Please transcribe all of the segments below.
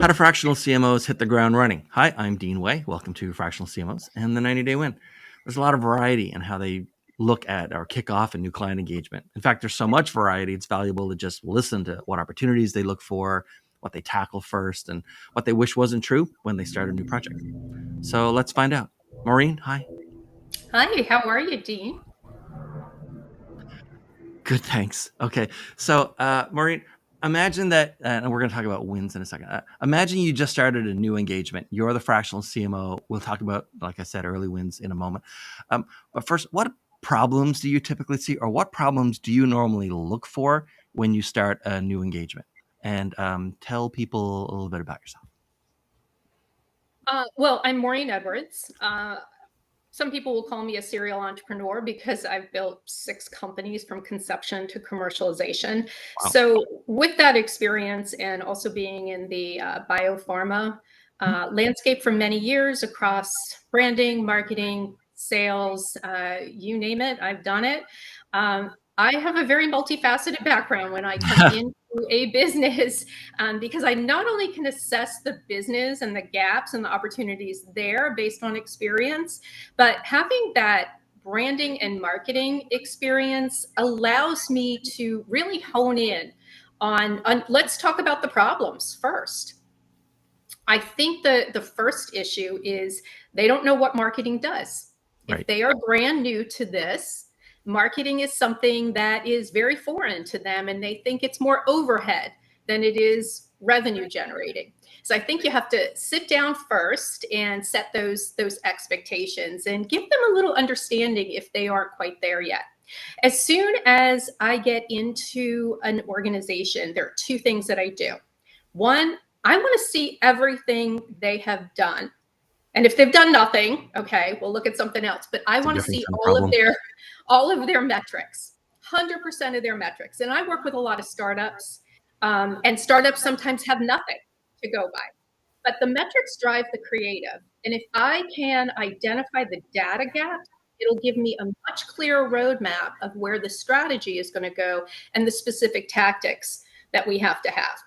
How do fractional CMOs hit the ground running? Hi, I'm Dean Way. Welcome to Fractional CMOs and the 90-Day Win. There's a lot of variety in how they look at or kick off a new client engagement. In fact, there's so much variety, it's valuable to just listen to what opportunities they look for, what they tackle first, and what they wish wasn't true when they start a new project. So let's find out. Maureen, hi. Hi, how are you, Dean? Good, thanks. Okay, so Maureen, imagine that, and we're going to talk about wins in a second. Imagine you just started a new engagement. You're the fractional CMO. We'll talk about, like I said, early wins in a moment. But first, what problems do you typically see, or what problems do you normally look for when you start a new engagement? And tell people a little bit about yourself. Well, I'm Maureen Edwards. Some people will call me a serial entrepreneur because I've built 6 companies from conception to commercialization. Wow. So, with that experience and also being in the biopharma landscape for many years across branding, marketing, sales, you name it, I've done it. I have a very multifaceted background when I come into a business because I not only can assess the business and the gaps and the opportunities there based on experience, but having that branding and marketing experience allows me to really hone in on let's talk about the problems first. I think the first issue is they don't know what marketing does. If Right. they are brand new to this, marketing is something that is very foreign to them and they think it's more overhead than it is revenue generating. So I think you have to sit down first and set those expectations and give them a little understanding if they aren't quite there yet. As soon as I get into an organization, there are 2 things that I do. One, I want to see everything they have done. And if they've done nothing, okay, we'll look at something else. But I want to see all of their metrics, 100% of their metrics. And I work with a lot of startups, and startups sometimes have nothing to go by. But the metrics drive the creative. And if I can identify the data gap, it'll give me a much clearer roadmap of where the strategy is going to go and the specific tactics that we have to have.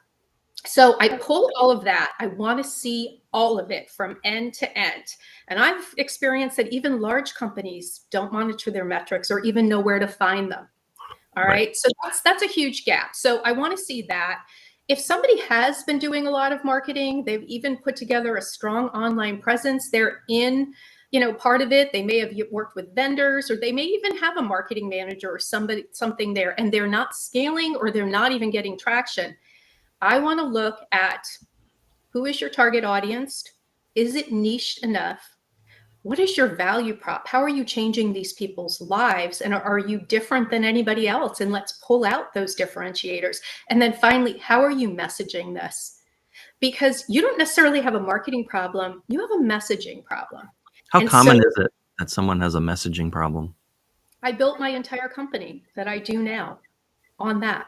So I pull all of that. I want to see all of it from end to end. And I've experienced that even large companies don't monitor their metrics or even know where to find them. All right. So that's a huge gap. So I want to see that. If somebody has been doing a lot of marketing, they've even put together a strong online presence, they're in, part of it. They may have worked with vendors, or they may even have a marketing manager or something there, and they're not scaling or they're not even getting traction. I want to look at who is your target audience? Is it niched enough? What is your value prop? How are you changing these people's lives? And are you different than anybody else? And let's pull out those differentiators. And then finally, how are you messaging this? Because you don't necessarily have a marketing problem, you have a messaging problem. How common is it that someone has a messaging problem? I built my entire company that I do now on that.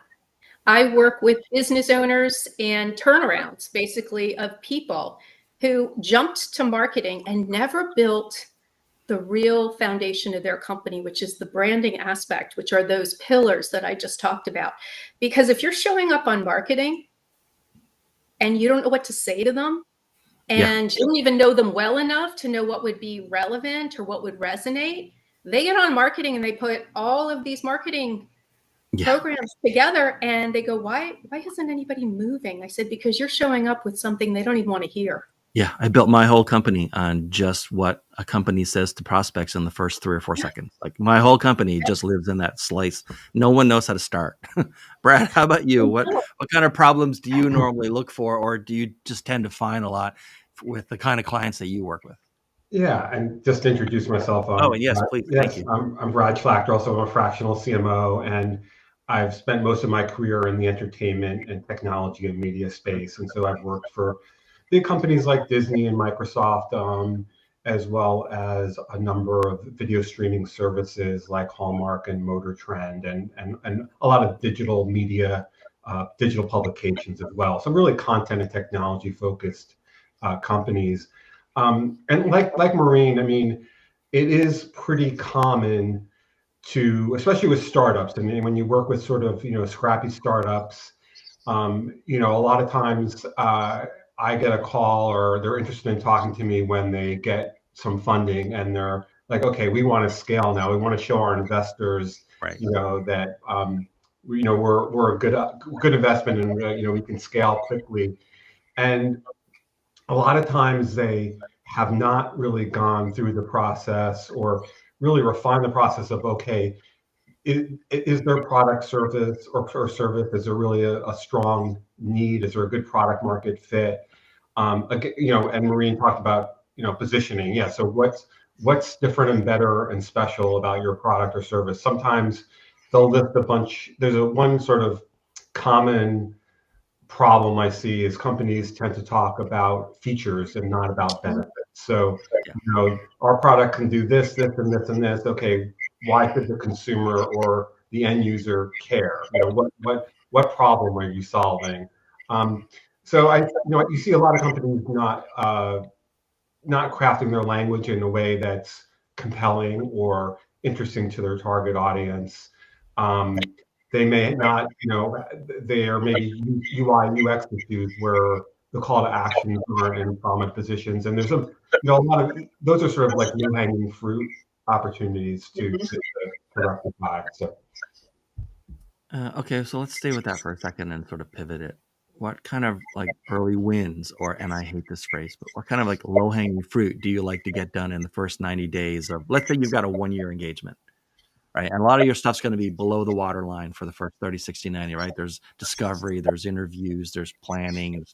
I work with business owners and turnarounds, basically, of people who jumped to marketing and never built the real foundation of their company, which is the branding aspect, which are those pillars that I just talked about. Because if you're showing up on marketing and you don't know what to say to them, and you don't even know them well enough to know what would be relevant or what would resonate, they get on marketing and they put all of these marketing programs together and they go, why isn't anybody moving? I said, because you're showing up with something they don't even want to hear. Yeah, I built my whole company on just what a company says to prospects in the first 3 or 4 seconds. Like my whole company just lives in that slice. No one knows how to start. Brad, how about you? What kind of problems do you normally look for, or do you just tend to find a lot with the kind of clients that you work with? Yeah, and just to introduce myself. Yes, please. Yes, Thank you. I'm Brad Schlachter, also a fractional CMO, and I've spent most of my career in the entertainment and technology and media space. And so I've worked for big companies like Disney and Microsoft, as well as a number of video streaming services like Hallmark and Motor Trend, and a lot of digital media, digital publications as well. So really content and technology focused companies. And like Maureen, I mean, it is pretty common to, especially with startups. I mean, when you work with sort of, scrappy startups, a lot of times I get a call or they're interested in talking to me when they get some funding and they're like, okay, we want to scale now. We want to show our investors, Right. that we're a good investment and we can scale quickly. And a lot of times they have not really gone through the process or really refined the process of, okay, is their product service or service, is there really a strong need? Is there a good product market fit? And Maureen talked about, positioning. Yeah. So what's different and better and special about your product or service? Sometimes they'll list a bunch. There's one sort of common problem I see is companies tend to talk about features and not about benefits. So, our product can do this, this, and this, and this. Okay, why should the consumer or the end user care? What problem are you solving? So you see a lot of companies not crafting their language in a way that's compelling or interesting to their target audience. They may not, they are maybe UI UX issues where the call to actions aren't in prominent positions, and there's a lot of those are sort of like low hanging fruit opportunities to rectify. So. Okay, so let's stay with that for a second and sort of pivot it. What kind of like early wins, or, and I hate this phrase, but what kind of like low hanging fruit do you like to get done in the first 90 days of, let's say you've got a 1-year engagement, right? And a lot of your stuff's going to be below the waterline for the first 30, 60, 90, right? There's discovery, there's interviews, there's planning,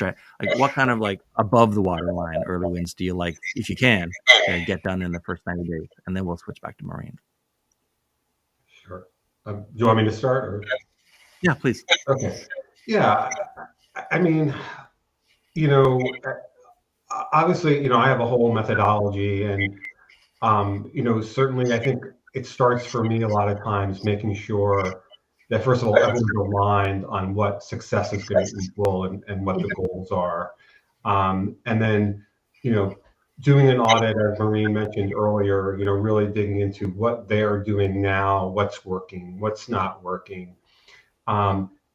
like what kind of like above the waterline early wins do you like, if you can, get done in the first 90 days? And then we'll switch back to Maureen. Sure. Do you want me to start? Or? Yeah, please. Okay. Yeah. I mean, obviously, I have a whole methodology and, certainly I think it starts for me a lot of times making sure that, first of all, everyone's aligned on what success is going to equal and what the goals are. And then, doing an audit, as Maureen mentioned earlier, really digging into what they're doing now, what's working, what's not working.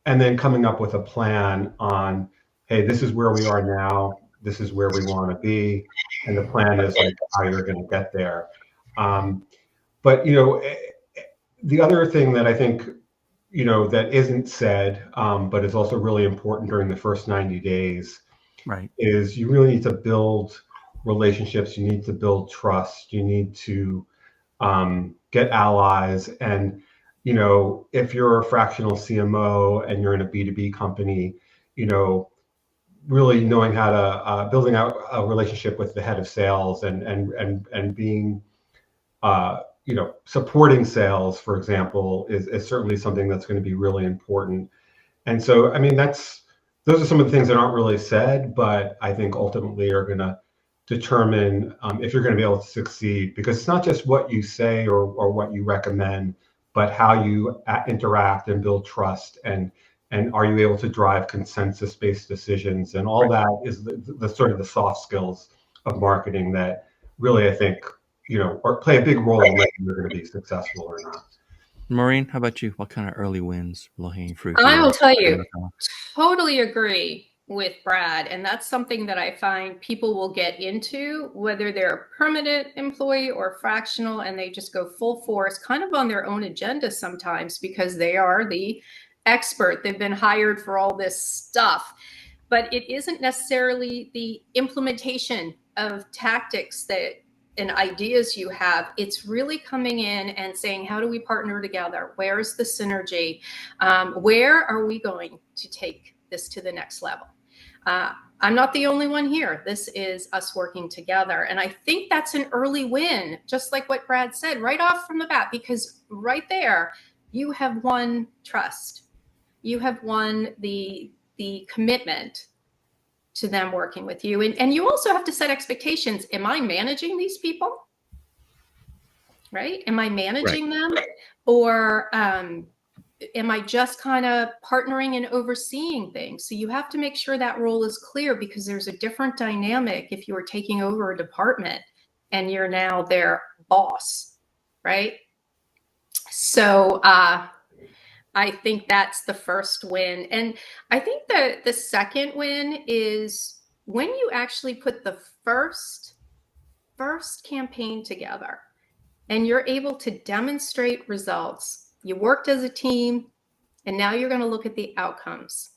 And then coming up with a plan on, hey, this is where we are now, this is where we want to be, and the plan is like how you're going to get there. But the other thing that I think that isn't said, but is also really important during the first 90 days, right, is you really need to build relationships, you need to build trust, you need to get allies. And if you're a fractional CMO and you're in a B2B company, really knowing how to building out a relationship with the head of sales and being supporting sales, for example, is certainly something that's going to be really important. And so, I mean, those are some of the things that aren't really said, but I think ultimately are going to determine if you're going to be able to succeed, because it's not just what you say or what you recommend, but how you interact and build trust, and are you able to drive consensus-based decisions, and all that is the sort of the soft skills of marketing that really, I think, or play a big role in whether you're going to be successful or not. Maureen, how about you? What kind of early wins, low-hanging fruit? I will tell you, totally agree with Brad. And that's something that I find people will get into, whether they're a permanent employee or fractional, and they just go full force, kind of on their own agenda sometimes, because they are the expert. They've been hired for all this stuff. But it isn't necessarily the implementation of tactics and ideas you have. It's really coming in and saying, how do we partner together? Where's the synergy? Where are we going to take this to the next level? I'm not the only one here. This is us working together. And I think that's an early win, just like what Brad said, right off from the bat, because right there, you have won trust. You have won the commitment to them working with you. And you also have to set expectations. Am I managing these people? Right? Am I managing them? Or am I just kind of partnering and overseeing things? So you have to make sure that role is clear, because there's a different dynamic if you are taking over a department and you're now their boss, right? So I think that's the first win. And I think the second win is when you actually put the first campaign together and you're able to demonstrate results. You worked as a team, and now you're going to look at the outcomes.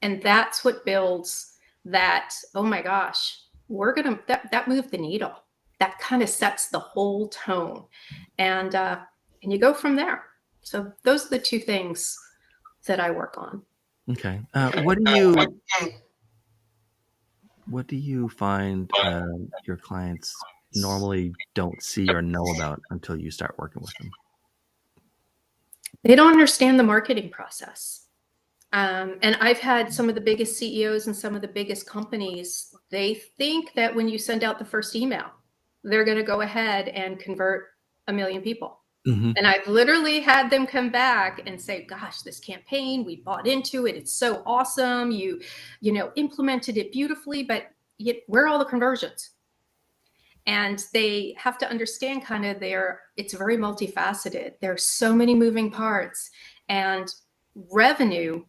And that's what builds that, oh my gosh, that moved the needle. That kind of sets the whole tone. And you go from there. So those are the two things that I work on. Okay. What do you find your clients normally don't see or know about until you start working with them? They don't understand the marketing process. And I've had some of the biggest CEOs and some of the biggest companies, they think that when you send out the first email, they're going to go ahead and convert 1 million people. Mm-hmm. And I've literally had them come back and say, gosh, this campaign, we bought into it. It's so awesome. You implemented it beautifully, but where are all the conversions? And they have to understand it's very multifaceted. There's so many moving parts, and revenue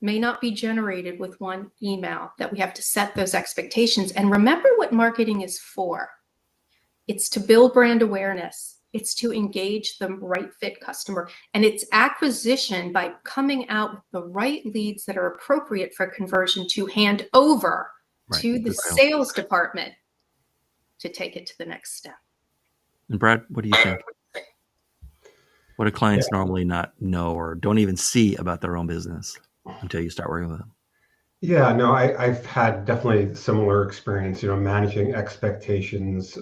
may not be generated with one email, that we have to set those expectations. And remember what marketing is for. It's to build brand awareness. It's to engage the right fit customer. And it's acquisition by coming out with the right leads that are appropriate for conversion to hand over to the sales department to take it to the next step. And Brad, what do you think? What do clients normally not know or don't even see about their own business until you start working with them? Yeah, no, I've had definitely similar experience. Managing expectations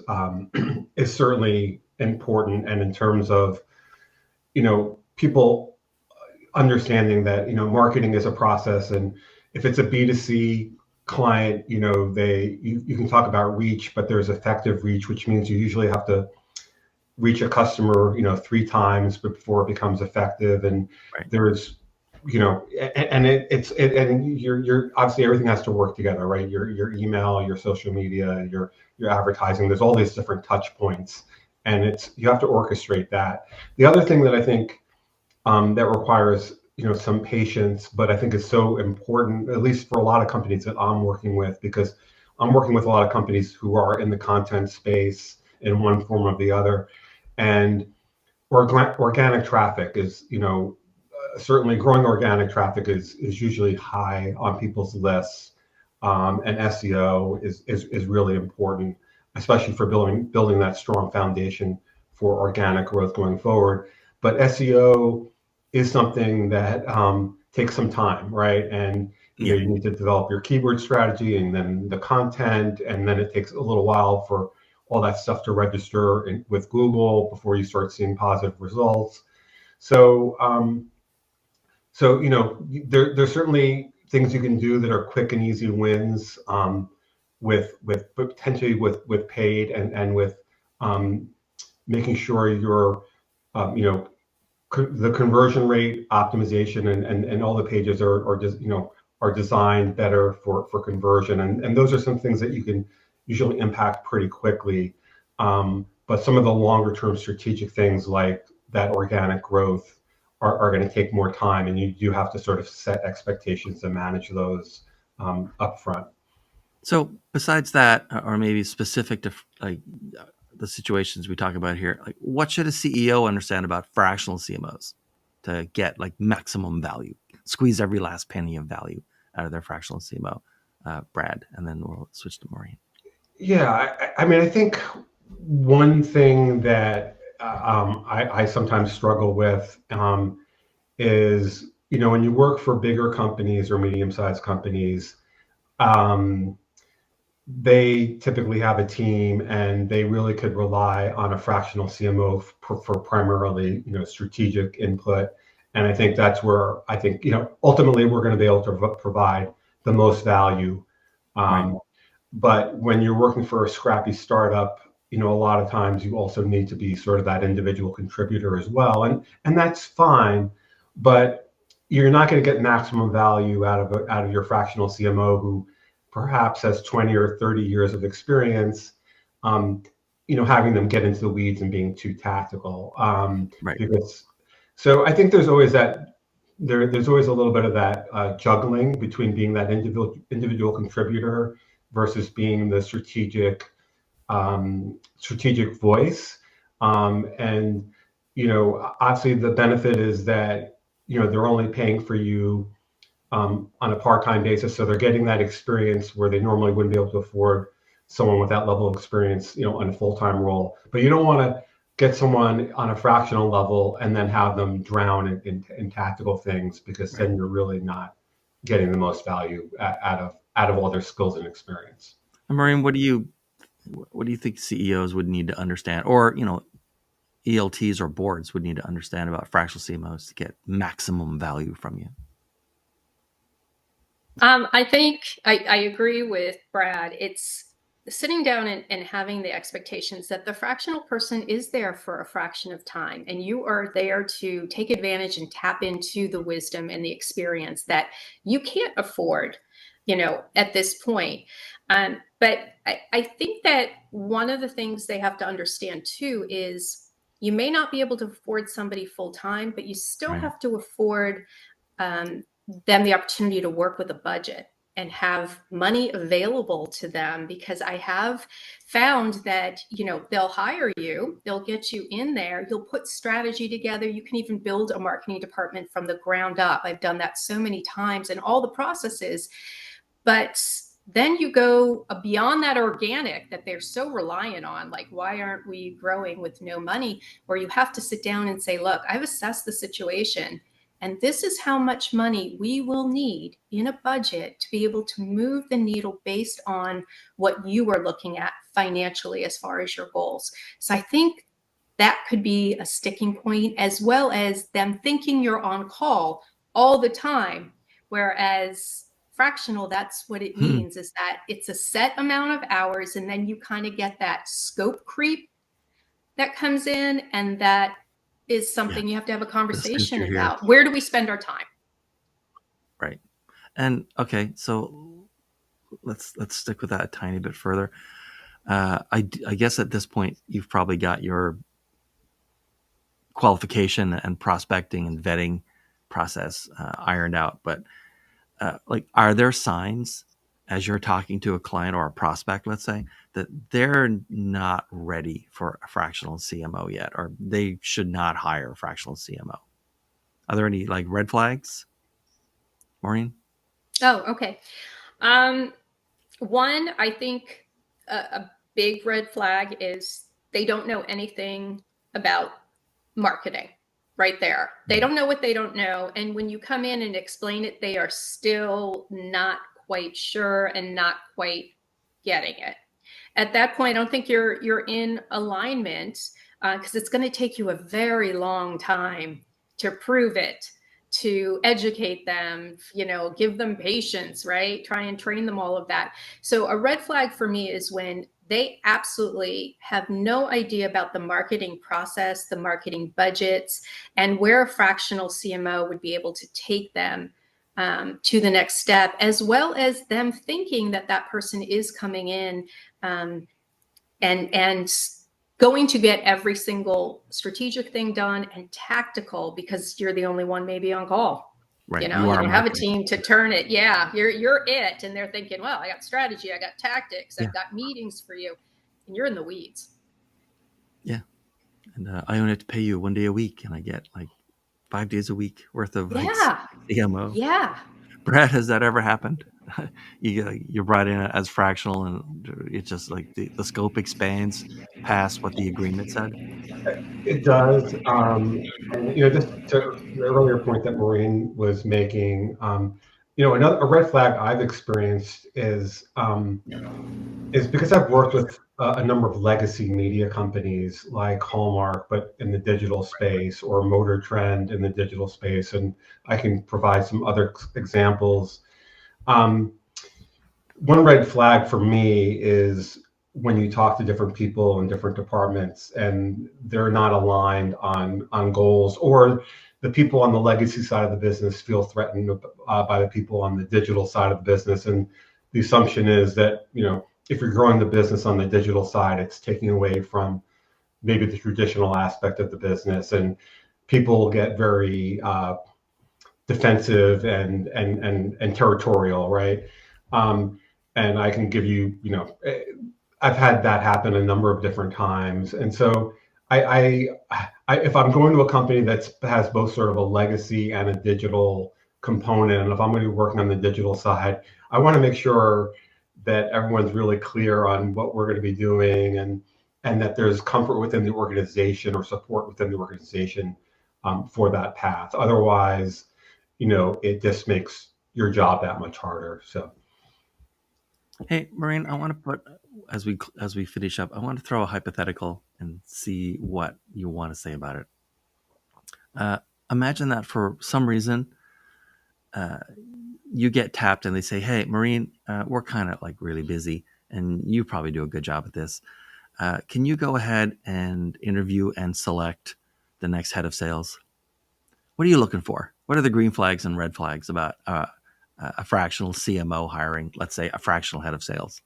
is certainly important. And in terms of, people understanding that, marketing is a process. And if it's a B2C client, you can talk about reach, but there's effective reach, which means you usually have to reach a customer, 3 times before it becomes effective. And there's, and you're obviously everything has to work together, right? Your email, your social media, your advertising, there's all these different touch points, and you have to orchestrate that. The other thing that I think that requires, some patience, but I think is so important, at least for a lot of companies that I'm working with, because I'm working with a lot of companies who are in the content space in one form or the other. And organic traffic is, certainly growing organic traffic is usually high on people's lists. And SEO is really important, especially for building that strong foundation for organic growth going forward. But SEO is something that takes some time, right? And you need to develop your keyword strategy and then the content, and then it takes a little while for all that stuff to register with Google before you start seeing positive results. So, there's certainly things you can do that are quick and easy wins with potentially with paid and with making sure you're the conversion rate optimization and all the pages are just are designed better for conversion, and those are some things that you can usually impact pretty quickly. But some of the longer term strategic things like that organic growth are going to take more time, and you do have to sort of set expectations and manage those up front. So besides that, or maybe specific to the situations we talk about here, what should a CEO understand about fractional CMOs to get maximum value, squeeze every last penny of value out of their fractional CMO? Brad, and then we'll switch to Maureen. Yeah, I think one thing that I sometimes struggle with is, when you work for bigger companies or medium-sized companies, they typically have a team, and they really could rely on a fractional CMO for primarily, strategic input. And I think that's where I think, ultimately we're going to be able to provide the most value. But when you're working for a scrappy startup, a lot of times you also need to be sort of that individual contributor as well. And that's fine, but you're not going to get maximum value out of your fractional CMO who perhaps has 20 or 30 years of experience, having them get into the weeds and being too tactical. So I think there's always that there's always a little bit of that juggling between being that individual contributor versus being the strategic voice. And obviously the benefit is that they're only paying for you on a part-time basis, so they're getting that experience where they normally wouldn't be able to afford someone with that level of experience, on a full-time role. But you don't want to get someone on a fractional level and then have them drown in tactical things, because then you're really not getting the most value out of all their skills and experience. And Maureen, what do you think CEOs would need to understand, or ELTs or boards would need to understand about fractional CMOs to get maximum value from you? I think I agree with Brad. It's sitting down and having the expectations that the fractional person is there for a fraction of time, and you are there to take advantage and tap into the wisdom and the experience that you can't afford, at this point. But I think that one of the things they have to understand too is you may not be able to afford somebody full time, but you still have to afford them the opportunity to work with a budget and have money available to them, because I have found that, they'll hire you, they'll get you in there, you'll put strategy together, you can even build a marketing department from the ground up. I've done that so many times and all the processes, but then you go beyond that organic that they're so reliant on, like, why aren't we growing with no money? Where you have to sit down and say, look, I've assessed the situation, and this is how much money we will need in a budget to be able to move the needle based on what you are looking at financially as far as your goals. So I think that could be a sticking point, as well as them thinking you're on call all the time. Whereas fractional, that's what it means, is that it's a set amount of hours, and then you kind of get that scope creep that comes in, and that is something you have to have a conversation about. Where do we spend our time? Right. And okay, so let's stick with that a tiny bit further. I guess at this point you've probably got your qualification and prospecting and vetting process ironed out, but are there signs as you're talking to a client or a prospect, let's say, that they're not ready for a fractional CMO yet, or they should not hire a fractional CMO? Are there any red flags, Maureen? Oh, okay. One, I think a big red flag is they don't know anything about marketing. Right there. They don't know what they don't know. And when you come in and explain it, they are still not quite sure and not quite getting it. At that point, I don't think you're in alignment, because it's going to take you a very long time to prove it, to educate them, give them patience, right? Try and train them, all of that. So a red flag for me is when they absolutely have no idea about the marketing process, the marketing budgets, and where a fractional CMO would be able to take them to the next step, as well as them thinking that that person is coming in and going to get every single strategic thing done and tactical, because you're the only one maybe on call. Right. You don't have a team to turn it. Yeah, you're it. And they're thinking, well, I got strategy, I got tactics, I've got meetings for you, and you're in the weeds. Yeah. And I only have to pay you 1 day a week, and I get 5 days a week worth of CMO. Yeah. Brad, has that ever happened? You're brought in as fractional, and it's just the scope expands past what the agreement said? It does. And just to the earlier point that Maureen was making, a red flag I've experienced is because I've worked with a number of legacy media companies like Hallmark, but in the digital space, or Motor Trend in the digital space, and I can provide some other examples. One red flag for me is when you talk to different people in different departments and they're not aligned on goals, or the people on the legacy side of the business feel threatened by the people on the digital side of the business. And the assumption is that, if you're growing the business on the digital side, it's taking away from maybe the traditional aspect of the business. And people get very defensive and territorial, right? And I can give you, I've had that happen a number of different times. And so if I'm going to a company that has both sort of a legacy and a digital component, and if I'm going to be working on the digital side, I want to make sure that everyone's really clear on what we're going to be doing, and that there's comfort within the organization or support within the organization for that path. Otherwise, it just makes your job that much harder. So. Hey, Maureen, I want to put, as we finish up, I want to throw a hypothetical and see what you want to say about it. Imagine that for some reason you get tapped and they say, hey, Maureen, we're kind of like really busy and you probably do a good job at this. Can you go ahead and interview and select the next head of sales? What are you looking for? What are the green flags and red flags about a fractional CMO hiring, let's say, a fractional head of sales?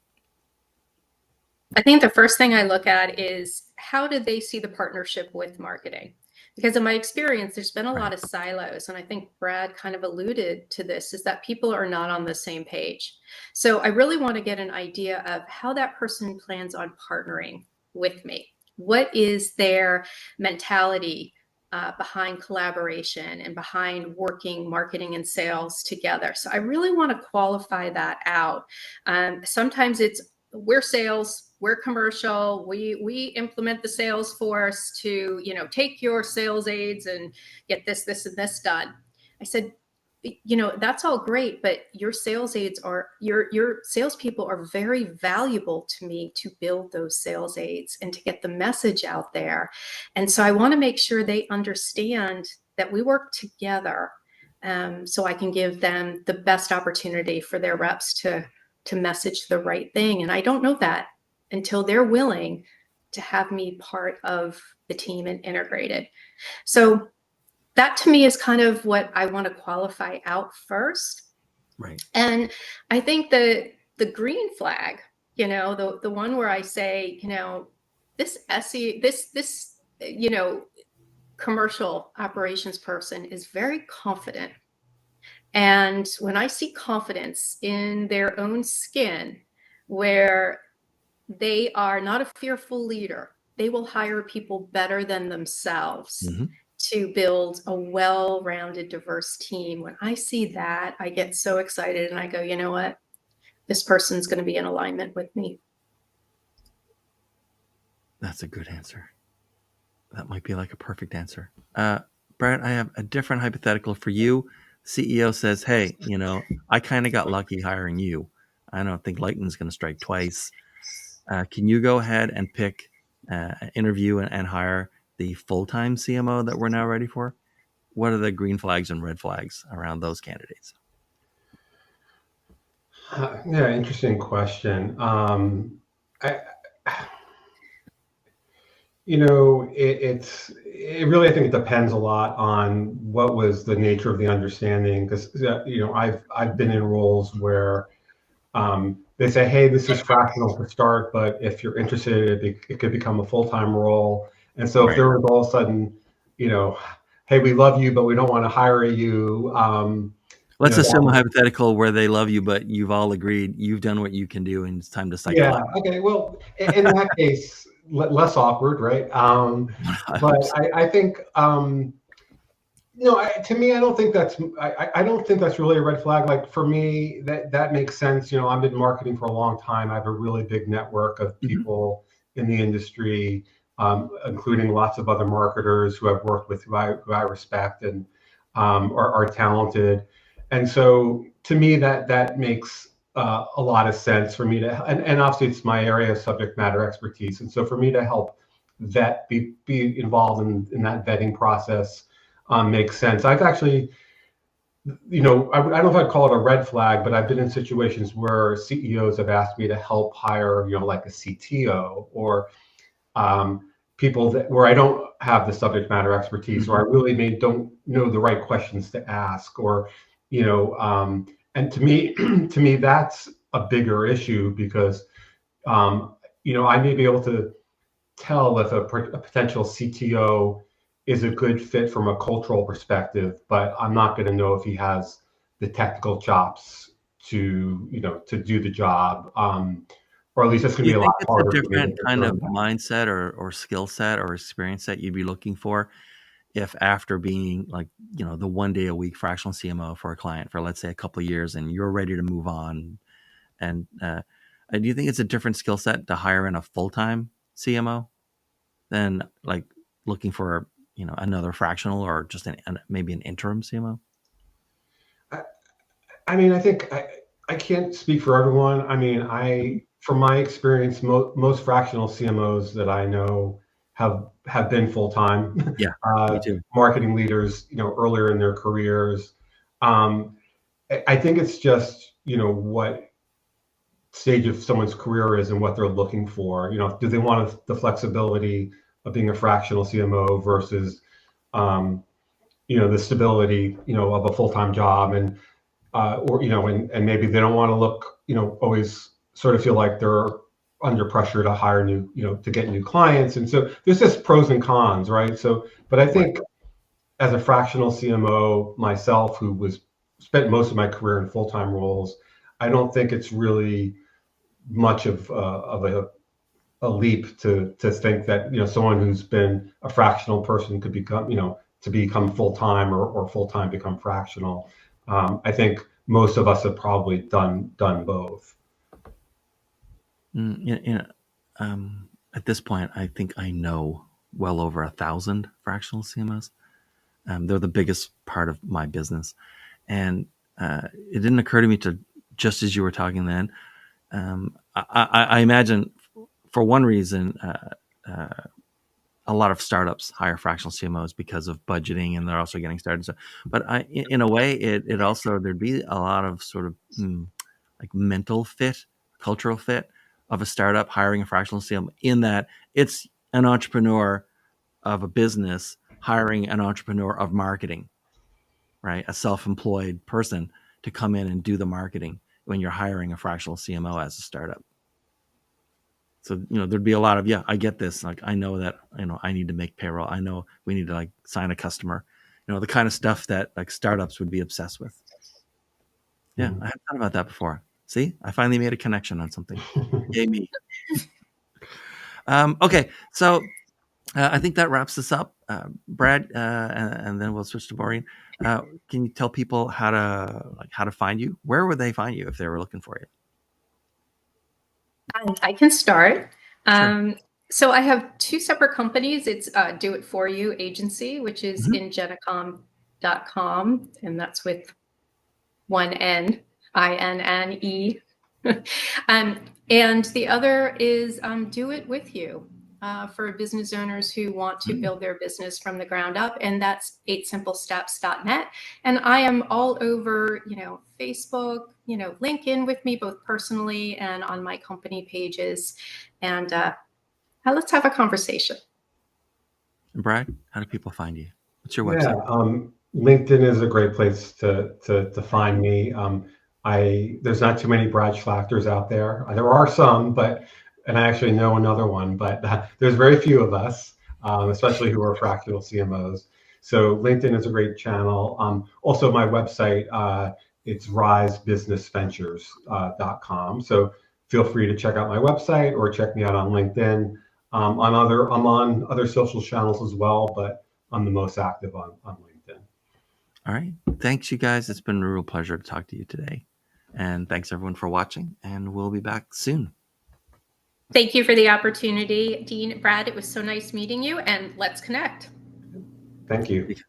I think the first thing I look at is how do they see the partnership with marketing? Because in my experience, there's been a lot of silos, and I think Brad kind of alluded to this, is that people are not on the same page. So I really want to get an idea of how that person plans on partnering with me. What is their mentality behind collaboration and behind working marketing and sales together? So I really want to qualify that out. Sometimes we're sales, we're commercial, we implement the sales force to, take your sales aids and get this, and this done. I said, that's all great, but your sales aids your salespeople are very valuable to me to build those sales aids and to get the message out there. And so I want to make sure they understand that we work together, so I can give them the best opportunity for their reps to message the right thing. And I don't know that until they're willing to have me part of the team and integrated. So that to me is kind of what I want to qualify out first. Right. And I think the green flag, the one where I say, this SE, this commercial operations person is very confident. And when I see confidence in their own skin, where they are not a fearful leader, they will hire people better than themselves to build a well-rounded, diverse team. When I see that, I get so excited and I go, you know what? This person's going to be in alignment with me. That's a good answer. That might be like a perfect answer. Brad, I have a different hypothetical for you. CEO says, hey, I kind of got lucky hiring you. I don't think lightning's going to strike twice. Can you go ahead and pick, interview and hire the full-time CMO that we're now ready for? What are the green flags and red flags around those candidates? Yeah, interesting question. It really, I think it depends a lot on what was the nature of the understanding, because I've been in roles where they say, hey, this is fractional to start, but if you're interested, it could become a full-time role. And so if there was all of a sudden, hey, we love you, but we don't want to hire you. Let's assume a hypothetical where they love you, but you've all agreed, you've done what you can do, and it's time to cycle out. Okay. Well, in that case, less awkward, right? But I think, to me, I don't think that's really a red flag. Like for me, that makes sense. I've been marketing for a long time. I have a really big network of people in the industry, including lots of other marketers who I've worked with, who I respect and are talented. And so to me, that makes a lot of sense for me to, and obviously it's my area of subject matter expertise. And so for me to help be involved in that vetting process makes sense. I've actually, I don't know if I'd call it a red flag, but I've been in situations where CEOs have asked me to help hire, like a CTO or people where I don't have the subject matter expertise, or I really don't know the right questions to ask, or and to me that's a bigger issue, because I may be able to tell if a potential CTO is a good fit from a cultural perspective, but I'm not going to know if he has the technical chops to, to do the job. Or at least it's going Do to you be a think lot it's a harder for me to different kind of discern that. mindset or skill set or experience that you'd be looking for if after being like, the 1 day a week fractional CMO for a client for, let's say, a couple of years and you're ready to move on? And do you think it's a different skill set to hire in a full-time CMO than like looking for, another fractional or just maybe an interim CMO? I mean, I think I can't speak for everyone. I mean, from my experience, most fractional CMOs that I know have been full time. Yeah, me too. Marketing leaders, earlier in their careers. I think it's just, what stage of someone's career is and what they're looking for. Do they want the flexibility of being a fractional CMO versus, the stability, of a full time job, and and maybe they don't want to look, always sort of feel like they're under pressure to hire new, to get new clients. And so there's just pros and cons, right? So, but I think as a fractional CMO myself, who spent most of my career in full-time roles, I don't think it's really much of a leap to think that, someone who's been a fractional person could become, to become full-time or full-time become fractional. I think most of us have probably done both. At this point, I think I know well over 1,000 fractional CMOs. They're the biggest part of my business, and it didn't occur to me to, just as you were talking then. I imagine for one reason, a lot of startups hire fractional CMOs because of budgeting, and they're also getting started. So, but in a way, it also, there'd be a lot of sort of like mental fit, cultural fit of a startup hiring a fractional CMO, in that it's an entrepreneur of a business hiring an entrepreneur of marketing, right? A self-employed person to come in and do the marketing when you're hiring a fractional CMO as a startup. So, there'd be a lot of, yeah, I get this. Like, I know that, I need to make payroll. I know we need to like sign a customer, the kind of stuff that like startups would be obsessed with. Yeah. I hadn't thought about that before. See, I finally made a connection on something. Yay me. Okay. So I think that wraps this up. Brad, and then we'll switch to Maureen. Can you tell people how to find you? Where would they find you if they were looking for you? I can start. Sure. So I have two separate companies. It's Do It For You Agency, which is ingenacom.com, and that's with one N, INNE. And the other is Do It With You, for business owners who want to build their business from the ground up, and that's 8simplesteps.net. And I am all over, Facebook, LinkedIn with me, both personally and on my company pages. And let's have a conversation. And Brad, how do people find you? What's your website? Yeah, LinkedIn is a great place to find me. There's not too many Brad Schlachters out there. There are some, and I actually know another one, but there's very few of us, especially who are fractional CMOs. So LinkedIn is a great channel. Also, my website, it's risebusinessventures.com. So feel free to check out my website or check me out on LinkedIn. I'm on other social channels as well, but I'm the most active on LinkedIn. All right. Thanks, you guys. It's been a real pleasure to talk to you today. And thanks, everyone, for watching. And we'll be back soon. Thank you for the opportunity, Dean. Brad, it was so nice meeting you. And let's connect. Thank you.